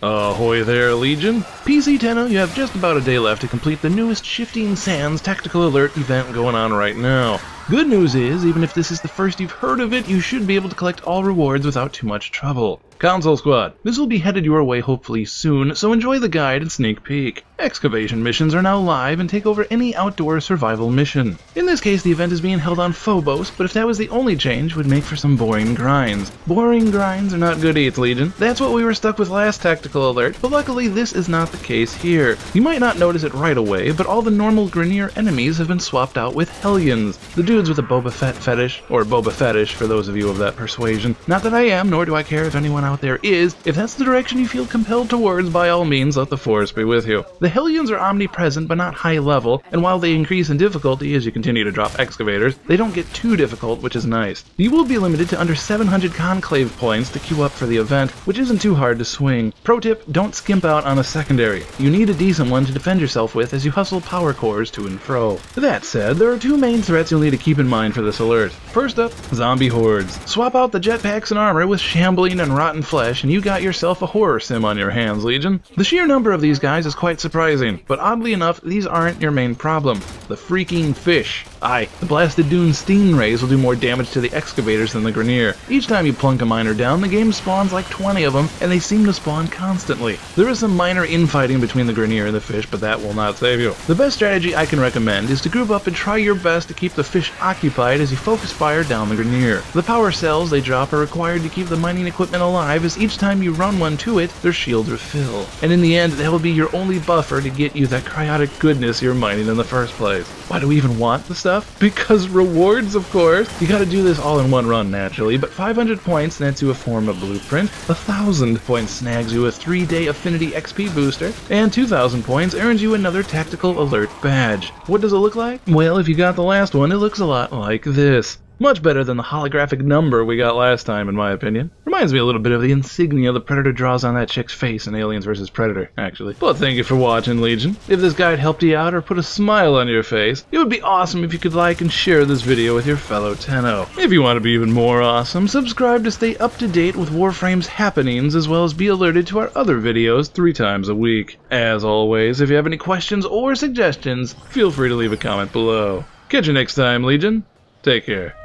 Ahoy there, Legion! PC Tenno, you have just about a day left to complete the newest Shifting Sands Tactical Alert event going on right now. Good news is, even if this is the first you've heard of it, you should be able to collect all rewards without too much trouble. Console Squad, this will be headed your way hopefully soon, so enjoy the guide and sneak peek. Excavation missions are now live and take over any outdoor survival mission. In this case, the event is being held on Phobos, but if that was the only change, it would make for some boring grinds. Boring grinds are not good eats, Legion. That's what we were stuck with last Tactical Alert, but luckily this is not the case here. You might not notice it right away, but all the normal Grineer enemies have been swapped out with Hellions, the dudes with a Boba Fettish, or Boba Fettish for those of you of that persuasion. Not that I am, nor do I care if anyone out there is. If that's the direction you feel compelled towards, by all means, let the Force be with you. The Hellions are omnipresent but not high level, and while they increase in difficulty as you continue to drop Excavators, they don't get too difficult, which is nice. You will be limited to under 700 Conclave points to queue up for the event, which isn't too hard to swing. Pro tip, don't skimp out on a secondary. You need a decent one to defend yourself with as you hustle power cores to and fro. That said, there are two main threats you'll need to keep in mind for this alert. First up, zombie hordes. Swap out the jetpacks and armor with shambling and rotten flesh and you got yourself a horror sim on your hands, Legion. The sheer number of these guys is quite surprising, but oddly enough, these aren't your main problem. The Freakin Fish. Aye, the blasted dune stingrays will do more damage to the excavators than the Grineer. Each time you plunk a miner down, the game spawns like 20 of them, and they seem to spawn constantly. There is some minor infighting between the Grineer and the fish, but that will not save you. The best strategy I can recommend is to group up and try your best to keep the fish occupied as you focus fire down the Grineer. The power cells they drop are required to keep the mining equipment alive, as each time you run one to it, their shields refill. And in the end, that will be your only buffer to get you that cryotic goodness you're mining in the first place. Why do we even want the stuff? Because rewards, of course. You gotta do this all in one run, naturally, but 500 points nets you a Forma Blueprint, 1,000 points snags you a 3-day Affinity XP Booster, and 2,000 points earns you another Tactical Alert badge. What does it look like? Well, if you got the last one, it looks a lot like this. Much better than the holographic number we got last time, in my opinion. Reminds me a little bit of the insignia the Predator draws on that chick's face in Aliens vs. Predator, actually. But thank you for watching, Legion. If this guide helped you out or put a smile on your face, it would be awesome if you could like and share this video with your fellow Tenno. If you want to be even more awesome, subscribe to stay up to date with Warframe's happenings, as well as be alerted to our other videos 3 times a week. As always, if you have any questions or suggestions, feel free to leave a comment below. Catch you next time, Legion. Take care.